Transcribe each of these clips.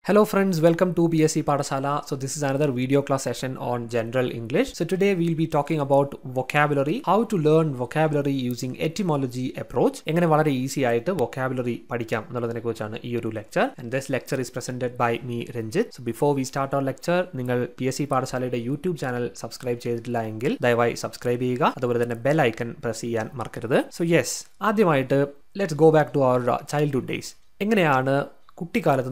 Hello friends, welcome to Psc Padashala. So this is another video class session on general English. So today we'll be talking about vocabulary, how to learn vocabulary using etymology approach. എങ്ങനെ വളരെ easy ആയിട്ട് vocabulary പഠിക്കാം എന്നുള്ളതിനെക്കുറിച്ചാണ് ഈ ഒരു lecture. And this lecture is presented by me Ranjit. So before we start our lecture, നിങ്ങൾ PSC പാഠശാലയുടെ YouTube channel subscribe ചെയ്തിട്ടില്ല എങ്കിൽ ദയവായി subscribe ചെയ്യുക. അതുപോലെ തന്നെ bell icon press ചെയ്യാൻ മറക്കരുത്. So yes, ആദ്യമായിട്ട് let's go back to our childhood days. എങ്ങനെയാണ് കുട്ടിക്കാലത്ത്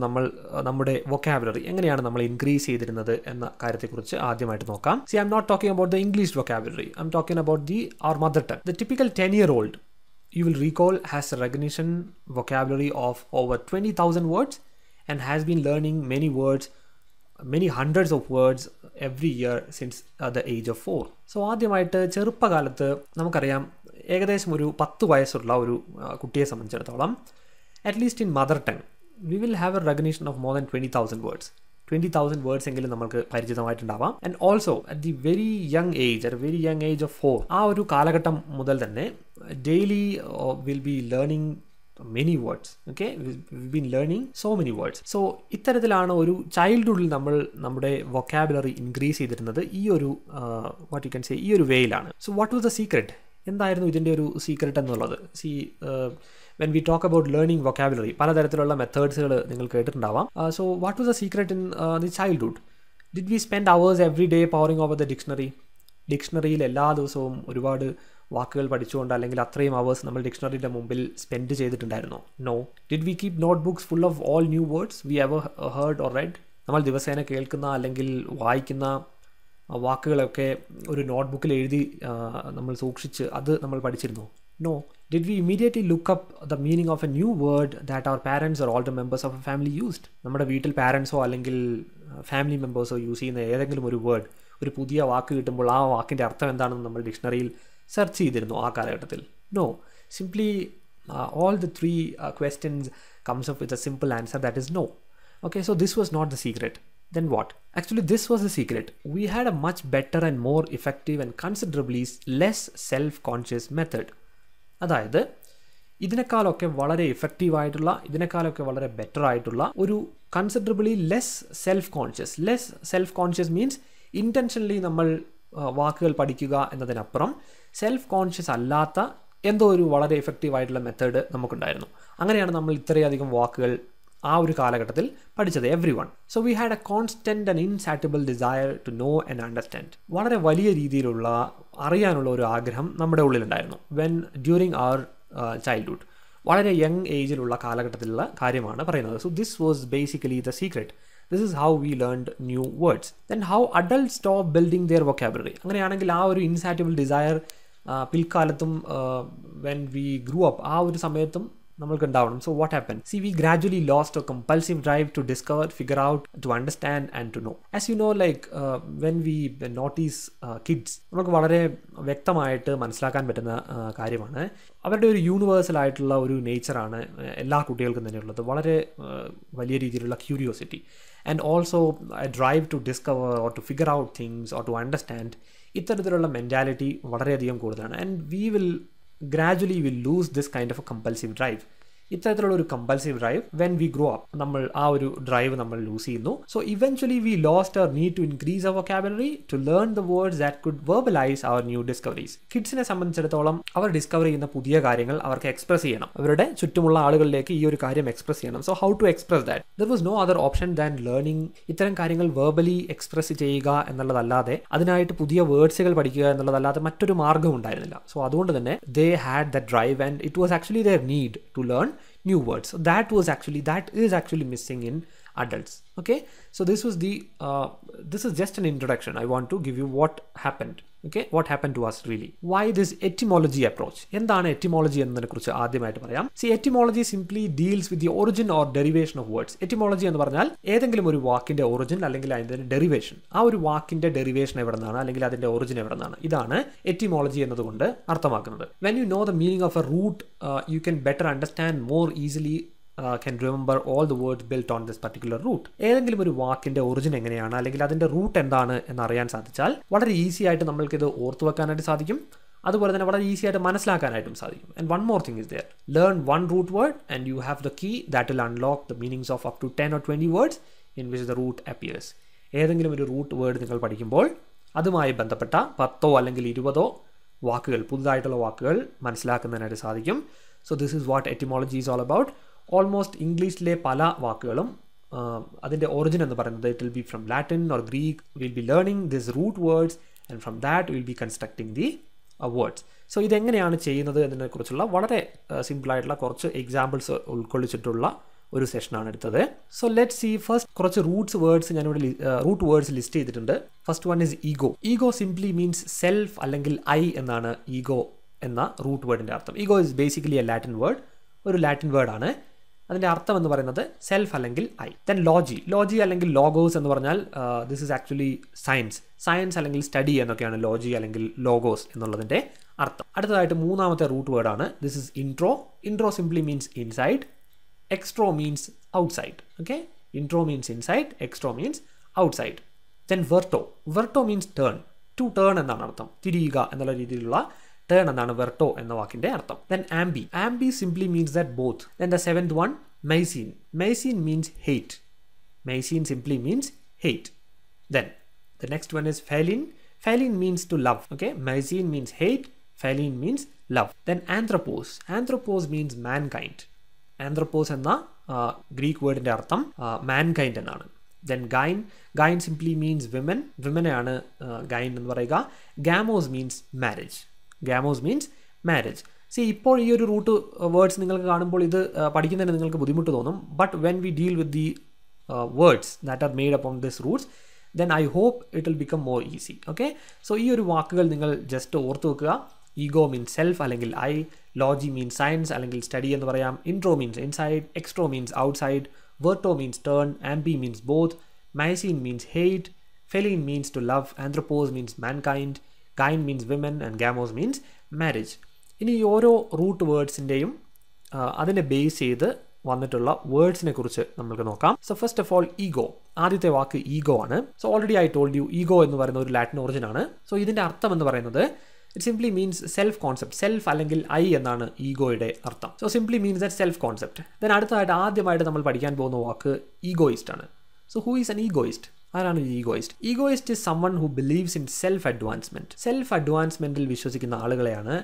നമ്മുടെ വൊക്കാബുലറി എങ്ങനെയാണ് നമ്മൾ ഇൻക്രീസ് ചെയ്തിരുന്നത് എന്ന കാര്യത്തെക്കുറിച്ച് ആദ്യമായിട്ട് നോക്കാം. See, I'm not talking about the English vocabulary. I'm talking about our mother tongue. The typical 10-year-old, you will recall, has a recognition vocabulary of over 20,000 words and has been learning many words, many hundreds of words every year since the age of 4. So ആദ്യമായിട്ട് ചെറുപ്പകാലത്ത് നമുക്കറിയാം ഏകദേശം ഒരു 10 വയസ്സുള്ള ഒരു കുട്ടിയെ സംബന്ധിച്ചിടത്തോളം at least in mother tongue we will have a recognition of more than 20,000 words. 20,000 words എങ്കിലും നമുക്ക് പരിചിതമായിട്ടുണ്ടാവാം. And also at a very young age of 4, ആ ഒരു കാലഘട്ടം മുതൽ തന്നെ daily will be learning many words. Okay, we've been learning so many words. So ഇത്തരത്തിലാണ് ഒരു ചൈൽഡ്ഹുഡിൽ നമ്മൾ നമ്മുടെ വൊക്കാബുലറി ഇൻക്രീസ് ചെയ്തിരുന്നത് ഈ ഒരു what you can say ഈ ഒരു വേയിലാണ്. So what was the secret? എന്തായിരുന്നു ഇതിൻ്റെ ഒരു സീക്രട്ട് എന്നുള്ളത്? When we talk about learning vocabulary, പലതരത്തിലുള്ള മെത്തേഡ്സുകൾ നിങ്ങൾ കേട്ടിട്ടുണ്ടാവാം. So what was the secret in the childhood? Did we spend hours every day poring over the dictionary? ഡിക്ഷണറിയിൽ എല്ലാ ദിവസവും ഒരുപാട് വാക്കുകൾ പഠിച്ചുകൊണ്ട് അല്ലെങ്കിൽ അത്രയും അവേഴ്സ് നമ്മൾ ഡിക്ഷണറിയുടെ മുമ്പിൽ സ്പെൻഡ് ചെയ്തിട്ടുണ്ടായിരുന്നോ? No. Did we keep note books full of all new words we ever heard or read? നമ്മൾ ദിവസേന കേൾക്കുന്ന അല്ലെങ്കിൽ വായിക്കുന്ന വാക്കുകളൊക്കെ ഒരു നോട്ട്ബുക്കിൽ എഴുതി നമ്മൾ സൂക്ഷിച്ച് അത് നമ്മൾ പഠിച്ചിരുന്നു? No. Did we immediately look up the meaning of a new word that our parents or older members of a family used? നമ്മുടെ വീട്ടിൽ പാരൻസോ അല്ലെങ്കിൽ ഫാമിലി മെമ്പേഴ്സോ യൂസ് ചെയ്യുന്ന ഏതെങ്കിലും ഒരു വേർഡ്, ഒരു പുതിയ വാക്ക് കിട്ടുമ്പോൾ ആ വാക്കിൻ്റെ അർത്ഥം എന്താണെന്ന് നമ്മൾ ഡിക്ഷണറിയിൽ സെർച്ച് ചെയ്തിരുന്നു ആ കാലഘട്ടത്തിൽ? No. Simply all the three questions comes up with a simple answer, that is no. Okay, so this was not the secret. Then what? Actually, this was the secret. We had a much better and more effective and considerably less self-conscious method. അതായത് ഇതിനേക്കാളൊക്കെ വളരെ ഇഫക്റ്റീവായിട്ടുള്ള, ഇതിനേക്കാളൊക്കെ വളരെ better ആയിട്ടുള്ള ഒരു considerably less self conscious means intentionally നമ്മൾ വാക്കുകൾ പഠിക്കുക എന്നതിനപ്പുറം സെൽഫ് കോൺഷ്യസ് അല്ലാത്ത എന്തോ ഒരു വളരെ ഇഫക്റ്റീവായിട്ടുള്ള മെത്തേഡ് നമുക്കുണ്ടായിരുന്നു. അങ്ങനെയാണ് നമ്മൾ ഇത്രയധികം വാക്കുകൾ ആ ഒരു കാലഘട്ടത്തിൽ പഠിച്ചത്, every one. So we had a constant and insatiable desire to know and understand. വളരെ വലിയ രീതിയിലുള്ള അറിയാനുള്ള ഒരു ആഗ്രഹം നമ്മുടെ ഉള്ളിലുണ്ടായിരുന്നു ഡ്യൂറിങ് അവർ ചൈൽഡ്ഹുഡ്. വളരെ യങ് ഏജിലുള്ള കാലഘട്ടത്തിലുള്ള കാര്യമാണ് പറയുന്നത്. So this was basically the secret. This is how we learned new words. Then how adult stop building their vocabulary. അങ്ങനെയാണെങ്കിൽ ആ ഒരു ഇൻസാറ്റിബിൾ ഡിസയർ പിൽക്കാലത്തും വെൻ വി ഗ്രൂ അപ്പ് ആ ഒരു സമയത്തും നമ്മൾക്ക് ഉണ്ടാവണം. So what happen? See, we gradually lost a compulsive drive to discover, figure out, to understand and to know. As you know, like when we notice kids, നമുക്ക് വളരെ വ്യക്തമായിട്ട് മനസ്സിലാക്കാൻ പറ്റുന്ന കാര്യമാണ് അവരുടെ ഒരു യൂണിവേഴ്സൽ ആയിട്ടുള്ള ഒരു നേച്ചറാണ് എല്ലാ കുട്ടികൾക്കും തന്നെ ഉള്ളത്. വളരെ വലിയ രീതിയിലുള്ള curiosity and also a drive to discover or to figure out things or to understand. ഇത്തരത്തിലുള്ള മെൻറ്റാലിറ്റി വളരെയധികം കൂടുതലാണ്. And we will gradually will lose this kind of a compulsive drive. ഇത്തരത്തിലുള്ള ഒരു compulsive drive when we grow up നമ്മൾ ആ ഒരു drive നമ്മൾ lose ചെയ്യുന്നു. So eventually we lost our need to increase our vocabulary to learn the words that could verbalise our new discoveries. കിഡ്സിനെ സംബന്ധിച്ചിടത്തോളം അവർ ഡിസ്കവർ ചെയ്യുന്ന പുതിയ കാര്യങ്ങൾ അവർക്ക് എക്സ്പ്രസ് ചെയ്യണം, അവരുടെ ചുറ്റുമുള്ള ആളുകളിലേക്ക് ഈ ഒരു കാര്യം എക്സ്പ്രസ് ചെയ്യണം. So how to express that? There was no other option than learning. ഇത്തരം കാര്യങ്ങൾ വെർബലി എക്സ്പ്രസ് ചെയ്യുക എന്നുള്ളതല്ലാതെ, അതിനായിട്ട് പുതിയ വേർഡ്സുകൾ പഠിക്കുക എന്നുള്ളതല്ലാതെ മറ്റൊരു മാർഗ്ഗം ഉണ്ടായിരുന്നില്ല. സോ അതുകൊണ്ട് തന്നെ they had that drive and it was actually their need to learn new words. So that is actually missing in adults. Okay, so this is just an introduction. I want to give you what happened. Okay, what happened to us really? Why this etymology approach? എന്താണ് etymology എന്നതിനെ കുറിച്ച് ആദ്യമായിട്ട് പറയാം. See, etymology simply deals with the origin or derivation of words. etymology എന്ന് പറഞ്ഞാൽ ഏതെങ്കിലും ഒരു വാക്കിന്റെ ഒറിജിൻ അല്ലെങ്കിൽ അതിന്റെ ഡെറിവേഷൻ, ആ ഒരു വാക്കിന്റെ ഡെറിവേഷൻ എവിടെ നിന്നാണ് അല്ലെങ്കിൽ അതിന്റെ ഒറിജിൻ എവിടെ നിന്നാണ്, ഇതാണ് etymology എന്നതുകൊണ്ട് അർത്ഥമാക്കുന്നത്. When you know the meaning of a root, you can better understand more easily can remember all the words built on this particular root. ഏതെങ്കിലും ഒരു വാക്കിന്റെ ഒറിജിൻ എങ്ങനെയാണ് അല്ലെങ്കിൽ അതിന്റെ റൂട്ട് എന്താണ് എന്നറിയാൻ സാധിച്ചാൽ വളരെ ഈസി ആയിട്ട് നമ്മൾക്കിത് ഓർത്തു വെക്കാനായിട്ട് സാധിക്കും. അതുപോലെ തന്നെ വളരെ ഈസി ആയിട്ട് മനസ്സിലാക്കാനായിട്ടും സാധിക്കും. And one more thing is there. Learn one root word and you have the key that will unlock the meanings of up to 10 or 20 words in which the root appears. ഏതെങ്കിലും ഒരു root word നിങ്ങൾ പഠിക്കുമ്പോൾ അതുമായി ബന്ധപ്പെട്ട 10 അല്ലെങ്കിൽ 20 വാക്കുകൾ, പുതുതായിട്ടുള്ള വാക്കുകൾ മനസ്സിലാക്കുന്നതിനായിട്ട് സാധിക്കും. So this is what etymology is all about. Almost ഇംഗ്ലീഷിലെ പല വാക്കുകളും അതിൻ്റെ ഒറിജിൻ എന്ന് പറയുന്നത് it will be from Latin or Greek. Will be learning this root words and from that will be constructing the words. So ഇതെങ്ങനെയാണ് ചെയ്യുന്നത് എന്നതിനെക്കുറിച്ചുള്ള വളരെ സിമ്പിളായിട്ടുള്ള കുറച്ച് എക്സാമ്പിൾസ് ഉൾക്കൊള്ളിച്ചിട്ടുള്ള ഒരു സെഷനാണ് എടുത്തത്. സോ ലെറ്റ് സി ഫസ്റ്റ് കുറച്ച് റൂട്ട് വേർഡ്സ് ലിസ്റ്റ് ചെയ്തിട്ടുണ്ട്. First one is ego. Ego simply means self അല്ലെങ്കിൽ ഐ എന്നാണ് ഈഗോ എന്ന റൂട്ട് വേർഡിൻ്റെ അർത്ഥം. Ego is basically A Latin word, ഒരു ലാറ്റിൻ വേർഡാണ്. അതിൻ്റെ അർത്ഥം എന്ന് പറയുന്നത് സെൽഫ് അല്ലെങ്കിൽ ഐ. ദെൻ ലോജി അല്ലെങ്കിൽ ലോഗോസ് എന്ന് പറഞ്ഞാൽ ദിസ് ഇസ് ആക്ച്വലി സയൻസ് അല്ലെങ്കിൽ സ്റ്റഡി എന്നൊക്കെയാണ് ലോജി അല്ലെങ്കിൽ ലോഗോസ് എന്നുള്ളതിൻ്റെ അർത്ഥം. അടുത്തതായിട്ട് മൂന്നാമത്തെ റൂട്ട് വേർഡാണ് this is intro simply means inside. Extro means outside. Okay, intro means inside, extro means outside. Then verto means turn. To turn എന്നാണ് അർത്ഥം. തിരിയുക എന്നുള്ള രീതിയിലുള്ള turn എന്നാണ് verto എന്ന വാക്കിന്റെ അർത്ഥം. Then ambi simply means that both. Then the seventh one, meisine means hate. Meisine simply means hate. Then the next one is pheline means to love. Okay, meisine means hate, pheline means love. Then anthropos means mankind. Anthropos എന്ന Greek വേർഡിൻ്റെ അർത്ഥം mankind എന്നാണ്. Then gyne simply means വിമനെയാണ് gyne എന്ന് പറയുക. ഗാമോസ് means marriage. C ഇപ്പോൾ ഈ ഒരു റൂട്ട് വേർഡ്സ് നിങ്ങൾക്ക് കാണുമ്പോൾ ഇത് പഠിക്കുന്നതിന് നിങ്ങൾക്ക് ബുദ്ധിമുട്ട് തോന്നും. But when we deal with the words that are made upon this Roots then I hope it will become more easy. Okay, so ഈ ഒരു വാക്കുകൾ നിങ്ങൾ ജസ്റ്റ് ഓർത്ത് വെക്കുക. ഈഗോ മീൻസ് സെൽഫ് അല്ലെങ്കിൽ ഐ, ലോജി മീൻസ് സയൻസ് അല്ലെങ്കിൽ study എന്ന് പറയാം, intro means inside, extro means outside, verto means turn, ambi means both, misein means hate, philein means to love, anthropos means mankind, gyne means women and gamos means marriage. ഇനി ഈ ഓരോ root വേർഡ്സിൻ്റെയും അതിനെ base ചെയ്ത് വന്നിട്ടുള്ള വേർഡ്സിനെ കുറിച്ച് നമുക്ക് നോക്കാം. So first of all ego. ആദ്യത്തെ വാക്ക് ഈഗോ ആണ്. So already I told you ego എന്ന് പറയുന്ന ഒരു ലാറ്റിൻ ഒറിജിൻ ആണ്. സോ ഇതിൻ്റെ അർത്ഥം എന്ന് പറയുന്നത് it simply means self concept. Self അല്ലെങ്കിൽ ഐ എന്നാണ് ഈഗോയുടെ അർത്ഥം. So simply means that self concept. Then ആദ്യമായിട്ട് നമ്മൾ പഠിക്കാൻ പോകുന്ന വാക്ക് ഈഗോയിസ്റ്റ് ആണ്. So who is an egoist? ആരാണ് ഒരു egoist? Egoist is someone who believes in self advancement. Self അഡ്വാൻസ്മെന്റിൽ വിശ്വസിക്കുന്ന ആളുകളെയാണ്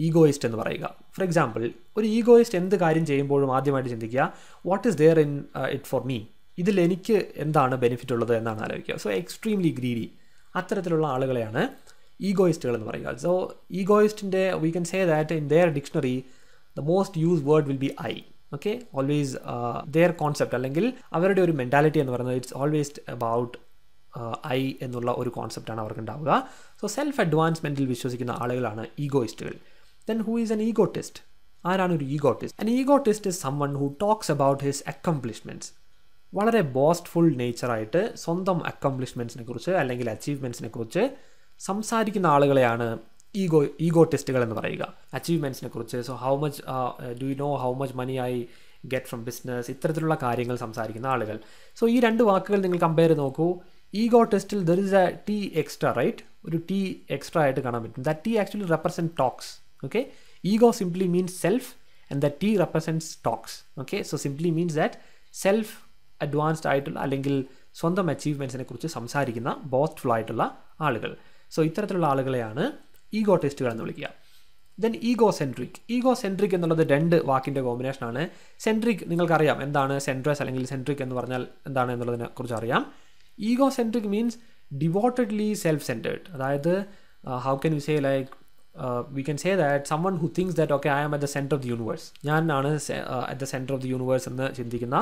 ഈഗോയിസ്റ്റ് എന്ന് പറയുക. ഫോർ എക്സാമ്പിൾ, ഒരു ഈഗോയിസ്റ്റ് എന്ത് കാര്യം ചെയ്യുമ്പോഴും ആദ്യമായിട്ട് ചിന്തിക്കുക what is there in it for me, ഇതിൽ എനിക്ക് എന്താണ് ബെനിഫിറ്റ് ഉള്ളത് എന്നാണ് ആലോചിക്കുക. സോ എക്സ്ട്രീംലി ഗ്രീഡി, അത്തരത്തിലുള്ള ആളുകളെയാണ് ഈഗോയിസ്റ്റുകൾ എന്ന് പറയുക. സോ ഈഗോയിസ്റ്റിൻ്റെ we can say that in their dictionary the most use word will be I. Okay, always their concept അല്ലെങ്കിൽ അവരുടെ ഒരു മെൻറ്റാലിറ്റി എന്ന് പറയുന്നത് ഇറ്റ്സ് ഓൾവേസ് അബൌട്ട് ഐ എന്നുള്ള ഒരു കോൺസെപ്റ്റാണ് അവർക്ക് ഉണ്ടാവുക. സോ സെൽഫ് അഡ്വാൻസ്മെൻറ്റിൽ വിശ്വസിക്കുന്ന ആളുകളാണ് ഈഗോയിസ്റ്റുകൾ. Then who is an egotist? ആരാണ് ഒരു ഈഗോട്ടിസ്റ്റ്? An egotist is someone who talks about his accomplishments. വളരെ ബോസ്റ്റ്ഫുൾ നേച്ചറായിട്ട് സ്വന്തം അക്കംപ്ലിഷ്മെൻറ്റ്സിനെ കുറിച്ച് അല്ലെങ്കിൽ അച്ചീവ്മെൻറ്റ്സിനെ കുറിച്ച് സംസാരിക്കുന്ന ആളുകളെയാണ് ഈഗോട്ടിസ്റ്റുകൾ എന്ന് പറയുക. അച്ചീവ്മെൻറ്റ്സിനെ കുറിച്ച്, so how much do you know how much money I get from business, ഇത്തരത്തിലുള്ള കാര്യങ്ങൾ സംസാരിക്കുന്ന ആളുകൾ. സോ ഈ രണ്ട് വാക്കുകൾ നിങ്ങൾ കമ്പയർ ചെയ്ത് നോക്കൂ. ഈഗോട്ടിസ്റ്റിൽ there is a T extra, right? ഒരു ടി എക്സ്ട്രാ ആയിട്ട് കാണാൻ പറ്റും. That T actually represent talks. Okay, ego simply means self and the T represents talks. Okay, so simply means that self advanced ആയിട്ടുള്ള അല്ലെങ്കിൽ സ്വന്തം അച്ചീവ്മെൻറ്റ്സിനെ കുറിച്ച് സംസാരിക്കുന്ന ബോസ്റ്റ്ഫുൾ ആയിട്ടുള്ള ആളുകൾ. സോ ഇത്തരത്തിലുള്ള ആളുകളെയാണ് ഈഗോട്ടിസ്റ്റുകൾ എന്ന് വിളിക്കുക. ദെൻ ഈഗോസെൻട്രിക് എന്നുള്ളത് രണ്ട് വാക്കിൻ്റെ കോമ്പിനേഷനാണ്. സെൻട്രിക് നിങ്ങൾക്കറിയാം എന്താണ് സെൻട്രസ് അല്ലെങ്കിൽ സെൻട്രിക് എന്ന് പറഞ്ഞാൽ എന്താണ് എന്നുള്ളതിനെ കുറിച്ച് അറിയാം. Egocentric means devotedly self centred. അതായത് how can you say like we can say that someone who thinks that okay I am at the center of the universe, ഞാനാണ് at the center of the universe എന്ന് ചിന്തിക്കുന്ന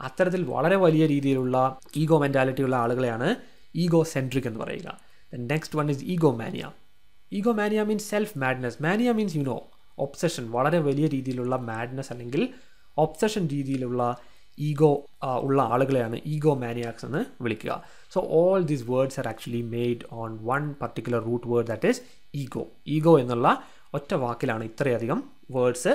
അത്തരത്തിൽ വളരെ വലിയ രീതിയിലുള്ള ego mentality ഉള്ള ആളുകളെയാണ് ഈഗോസെൻട്രിക് എന്ന് പറയുക. then next one is egomania means self madness. mania means you know obsession, വളരെ വലിയ രീതിയിലുള്ള മാഡ്നസ് അല്ലെങ്കിൽ ഒബ്സഷൻ രീതിയിലുള്ള ഈഗോ ഉള്ള ആളുകളെയാണ് ഈഗോ മാനിയാക്സ് എന്ന് വിളിക്കുക. So all these words are actually made on one particular root word that is ego എന്നുള്ള ഒറ്റ വാക്കിലാണ് ഇത്രയധികം വേർഡ്സ്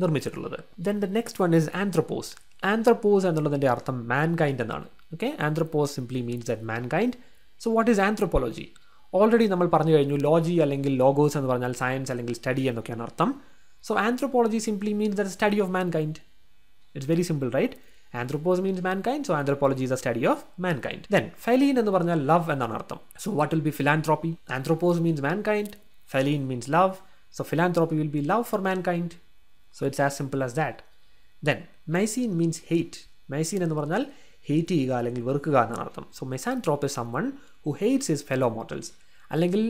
നിർമ്മിച്ചിട്ടുള്ളത്. Then the next one is anthropos എന്നുള്ളതിൻ്റെ അർത്ഥം മാൻകൈൻഡ് എന്നാണ്. Okay, anthropos simply means that mankind. So what is anthropology? Already നമ്മൾ പറഞ്ഞു കഴിഞ്ഞു ലോജി അല്ലെങ്കിൽ ലോഗോസ് എന്ന് പറഞ്ഞാൽ സയൻസ് അല്ലെങ്കിൽ സ്റ്റഡി എന്നൊക്കെയാണ് അർത്ഥം. So anthropology simply means that study of mankind. It's very simple, right? Anthropos means mankind, so anthropology is the study of mankind. Then philein എന്ന് പറഞ്ഞാൽ love എന്നാണ് അർത്ഥം. So what will be philanthropy? Anthropos means mankind, philein means love, so philanthropy will be love for mankind. So it's as simple as that. Then mycene means hate. Mycene എന്ന് പറഞ്ഞാൽ hate ചെയ്യുക അല്ലെങ്കിൽ വെറുക്കുക എന്നാണ് അർത്ഥം. So misanthrope is someone who hates his fellow mortals. അല്ലെങ്കിൽ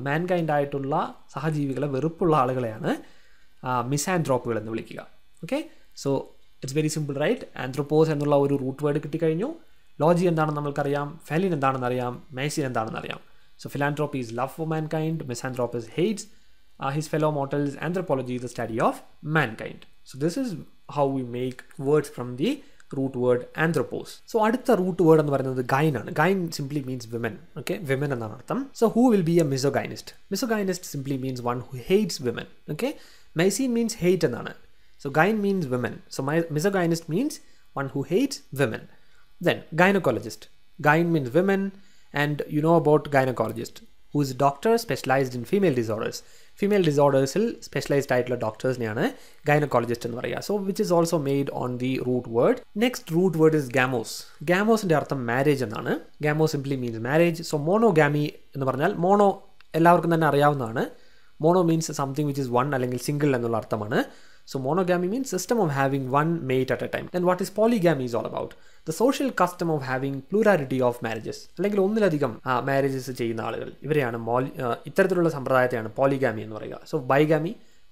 mankind ആയിട്ടുള്ള സഹജീവികളെ വെറുപ്പുള്ള ആളുകളെയാണ് മിസാൻത്രോപ്പുകൾ എന്ന് വിളിക്കുക. Okay, so it's very simple right. Anthropos എന്നുള്ള ഒരു റൂട്ട് വേർഡ് കിട്ടിക്കഴിഞ്ഞു. ലോജി എന്താണെന്ന് നമ്മൾക്കറിയാം, ഫെലിൻ എന്താണെന്ന് അറിയാം, മൈസീൻ എന്താണെന്ന് അറിയാം. So philanthropy is love for mankind, misanthropes hates his fellow mortals, anthropology is the study of mankind. So this is how we make words from the root word anthropos. So അടുത്ത root word എന്ന് പറയുന്നത് gyne ആണ്. Gyne simply means women. Okay, women എന്നാണ് അർത്ഥം. So who will be a misogynist? Misogynist simply means one who hates women. Okay, mycene means hate എന്നാണ്. So gyne means women. So misogynist means one who hates women. Then gynecologist. Gyne means women, and you know about gynecologist, who is a doctor specialized in female disorders. Female disorders specialized ആയിട്ടുള്ള ഡോക്ടേഴ്സിനെയാണ് gynaecologist എന്ന് പറയുക. So which is also made on the root word. Next root word is gamos. ഗാമോസിൻ്റെ അർത്ഥം marriage എന്നാണ്. Gamos simply means marriage. So monogamy എന്ന് പറഞ്ഞാൽ mono എല്ലാവർക്കും തന്നെ അറിയാവുന്നതാണ്. Mono means something which is one അല്ലെങ്കിൽ സിംഗിൾ എന്നുള്ള അർത്ഥമാണ്. So monogamy means system of having one mate at a time. Then what is polygamy is all about? The social custom of having plurality of marriages. അല്ലെങ്കിൽ ഒന്നിലധികം marriages ചെയ്യുന്ന ആളുകൾ, ഇവരെയാണ് ഇത്തരത്തിലുള്ള സമ്പ്രദായത്തെയാണ് polygamy എന്ന് പറയുക. So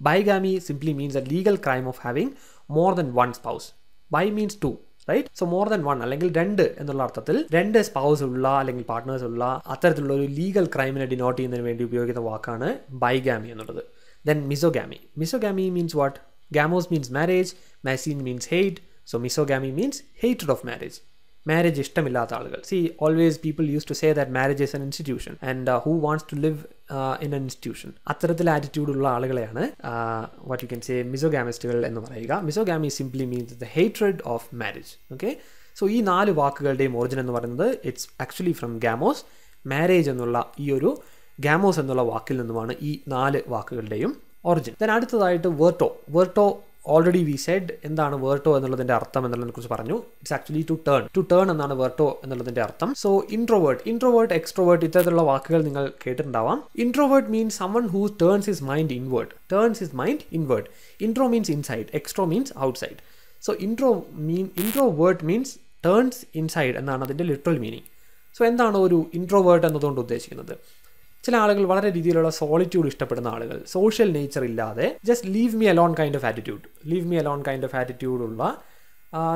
bigamy simply means a legal crime of having more than one spouse. Bi means two, right? So more than one അല്ലെങ്കിൽ രണ്ട് എന്നുള്ള അർത്ഥത്തിൽ രണ്ട് സ്പൗസ് ഉള്ള അല്ലെങ്കിൽ പാർട്ട്നേഴ്സ് ഉള്ള അത്തരത്തിലുള്ള ഒരു ലീഗൽ ക്രൈമിനെ ഡിനോട്ട് ചെയ്യുന്നതിന് വേണ്ടി ഉപയോഗിക്കുന്ന വാക്കാണ് ബൈഗാമി എന്നുള്ളത്. Then misogamy. Misogamy means what? Gamos means marriage, mycene means hate, so misogamy means hatred of marriage. Marriage ഇഷ്ടമില്ലാത്ത ആളുകൾ. See, always people used to say that marriage is an institution, and who wants to live in an institution? അത്തരത്തിൽ attitude ഉള്ള ആളുകളെയാണ് what you can say misogamistuകൾ എന്ന് പറയുക. Misogamy simply means the hatred of marriage. Okay, so ഈ 4 വാക്കുകളുടെയും origin എന്ന് പറയുന്നത് it's actually from ഗാമോസ്. Marriage എന്നുള്ള ഈ ഒരു ഗാമോസ് എന്നുള്ള വാക്കിൽ നിന്നുമാണ് ഈ 4 വാക്കുകളുടെയും ഒറിജിൻ. ദെൻ അടുത്തതായിട്ട് വെർട്ടോ. വെർട്ടോ ഓൾറെഡി വി സെഡ് എന്താണ് വെർട്ടോ എന്നുള്ളതിൻ്റെ അർത്ഥം എന്നുള്ളതിനെ കുറിച്ച് പറഞ്ഞു. ഇറ്റ്സ് ആക്ച്വലി ടു ടേൺ എന്നാണ് വെർട്ടോ എന്നുള്ളതിൻ്റെ അർത്ഥം. സോ ഇൻട്രോവേർട്ട്, എക്സ്ട്രോവേർട്ട് ഇത്തരത്തിലുള്ള വാക്കുകൾ നിങ്ങൾ കേട്ടിട്ടുണ്ടാവാം. Introvert means someone who turns his mind inward. Intro means inside, extro means outside. So introvert means turns inside എന്നാണ് അതിൻ്റെ ലിറ്ററൽ മീനിങ്. സോ എന്താണ് ഒരു ഇൻട്രോവേർട്ട് എന്നതുകൊണ്ട് ഉദ്ദേശിക്കുന്നത്? ചില ആളുകൾ വളരെ രീതിയിലുള്ള സോളിറ്റ്യൂഡ് ഇഷ്ടപ്പെടുന്ന ആളുകൾ, സോഷ്യൽ നേച്ചർ ഇല്ലാതെ just leave me alone kind of attitude ഉള്ള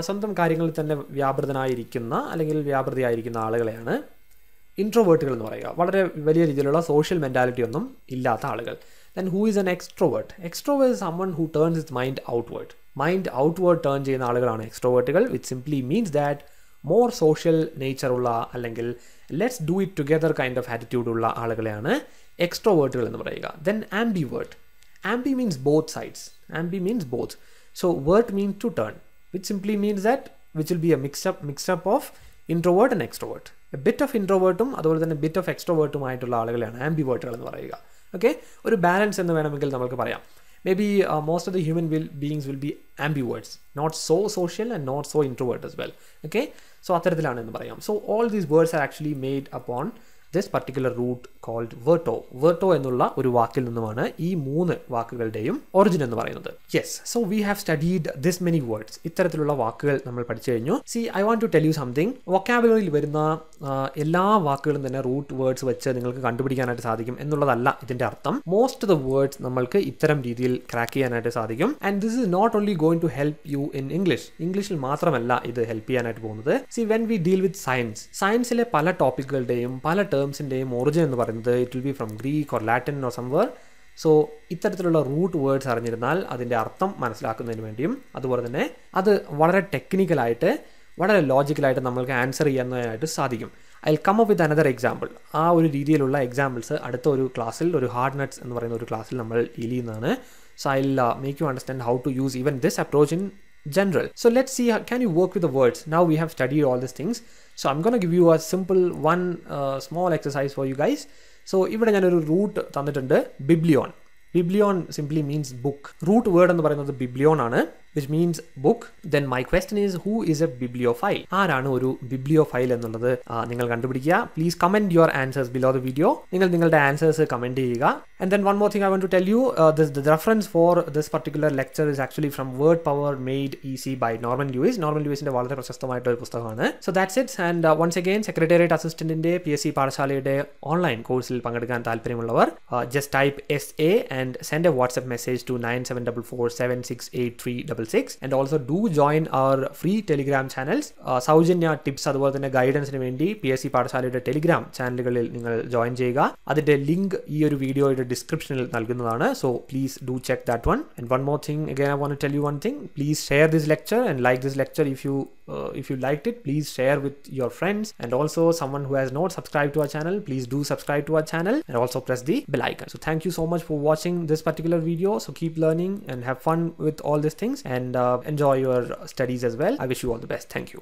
സ്വന്തം കാര്യങ്ങളിൽ തന്നെ വ്യാപൃതനായിരിക്കുന്ന അല്ലെങ്കിൽ വ്യാപൃതിയായിരിക്കുന്ന ആളുകളെയാണ് ഇൻട്രോവേർട്ടുകൾ എന്ന് പറയുക. വളരെ വലിയ രീതിയിലുള്ള സോഷ്യൽ മെൻറ്റാലിറ്റി ഒന്നും ഇല്ലാത്ത ആളുകൾ. Then who is an extrovert? Extrovert is someone who turns his mind outward turn ചെയ്യുന്ന ആളുകളാണ് എക്സ്ട്രോവേർട്ടുകൾ. Which simply means that more social nature ഉള്ള അല്ലെങ്കിൽ let's do it together kind of attitude ഉള്ള ആളുകളെയാണ് എക്സ്ട്രോവേർട്ടുകൾ എന്ന് പറയുക. Then ambivert. Ambi means both sides. So vert means to turn, which simply means that which will be a mixed up of introvert and extrovert. A bit of ഇൻട്രോവേർട്ടും അതുപോലെ തന്നെ bit of എക്സ്ട്രോവേർട്ടുമായിട്ടുള്ള ആളുകളെയാണ് ആംബിവേർട്ടുകൾ എന്ന് പറയുക. ഓക്കെ, ഒരു ബാലൻസ് എന്ന് വേണമെങ്കിൽ നമുക്ക് പറയാം. Maybe most of the human beings will be ambiverts, not so social and not so introvert as well. Okay, so അത്തരത്തിലാണ് എന്ന് പറയാം. So all these words are actually made upon this particular root called verto എന്നുള്ള ഒരു വാക്കിൽ നിന്നുമാണ് ഈ 3 വാക്കുകളുടെയും origin എന്ന് പറയുന്നത്. Yes, so we have studied this many words. ഇത്തരത്തിലുള്ള വാക്കുകൾ നമ്മൾ പഠിച്ചു കഴിഞ്ഞു. See, I want to tell you something. വൊക്കാബുലറിയിൽ വരുന്ന എല്ലാ വാക്കുകളും തന്നെ റൂട്ട് വേർഡ്സ് വെച്ച് നിങ്ങൾക്ക് കണ്ടുപിടിക്കാനായിട്ട് സാധിക്കും എന്നുള്ളതല്ല ഇതിന്റെ അർത്ഥം. മോസ്റ്റ് ഓഫ് ദ വേർഡ്സ് നമ്മൾക്ക് ഇത്തരം രീതിയിൽ ക്രാക്ക് ചെയ്യാനായിട്ട് സാധിക്കും. And this is not only going to help you in ഇംഗ്ലീഷിൽ മാത്രമല്ല ഇത് ഹെൽപ്പ് ചെയ്യാനായിട്ട് പോകുന്നത്. See, when we deal with സയൻസിലെ പല ടോപ്പിക്കുകളുടെയും പല ടേംസിന്റെയും ഒറിജിൻ എന്ന് പറയുന്നത് it will be from Greek or Latin or somewhere. So ഇത്തരത്തിലുള്ള റൂട്ട് വേർഡ്സ് അറിഞ്ഞിരുന്നാൽ അതിൻ്റെ അർത്ഥം മനസ്സിലാക്കുന്നതിന് വേണ്ടിയും അതുപോലെ തന്നെ അത് വളരെ ടെക്നിക്കലായിട്ട് വളരെ ലോജിക്കലായിട്ട് നമ്മൾക്ക് ആൻസർ ചെയ്യാനായിട്ട് സാധിക്കും. I will come up with another example. ആ ഒരു രീതിയിലുള്ള എക്സാമ്പിൾസ് അടുത്ത ഒരു ക്ലാസ്സിൽ, ഒരു ഹാർഡ് നട്ട്സ് എന്ന് പറയുന്ന ഒരു ക്ലാസ്സിൽ നമ്മൾ ഡീൽ ചെയ്യുന്നതാണ്. So I will make you understand how to use even this approach in general. So let's see, can you work with the words? Now we have studied all these things. So I'm going to give you a simple one small exercise for you guys. So ഇവിടെ ഞാനൊരു root തന്നിട്ടുണ്ട്, biblion. Simply means book. Root word എന്ന് പറയുന്നത് biblion ആണ്. which means book. Then my question is, who is a bibliophile? ആരാണ് ഒരു bibliophile എന്നുള്ളത് നിങ്ങൾ കണ്ടുപിടിക്കുക. Please comment your answers below the video. നിങ്ങൾ നിങ്ങളുടെ ആൻസേഴ്സ് കമന്റ് ചെയ്യുക. And then one more thing I want to tell you, the reference for this particular lecture is actually from Word Power Made Easy by Norman Lewis. Norman Lewisന്റെ വളരെ പ്രശസ്തമായിട്ടുള്ള ഒരു പുസ്തകമാണ്. So that's it. And once again, Secretariat Assistantന്റെ PSC പാഠശാലയുടെ online കോഴ്സിൽ പങ്കെടുക്കാൻ താല്പര്യമുള്ളവർ just type SA and send a WhatsApp message to 9744768366. And also do join our free Telegram channels. സൗജന്യ ടിപ്സ് അതുപോലെ തന്നെ ഗൈഡൻസിന് വേണ്ടി PSC പാഠശാലയുടെ ടെലിഗ്രാം ചാനലുകളിൽ നിങ്ങൾ ജോയിൻ ചെയ്യുക. അതിന്റെ ലിങ്ക് ഈ ഒരു വീഡിയോയുടെ ഡിസ്ക്രിപ്ഷനിൽ നൽകുന്നതാണ്. So please do check that one. And one more thing, again I want to tell you one thing. Please share this lecture and like this lecture if you liked it. Please share with your friends, and also someone who has not subscribed to our channel, please do subscribe to our channel and also press the bell icon. So thank you so much for watching this particular video. So keep learning and have fun with all these things, and enjoy your studies as well. I wish you all the best. Thank you.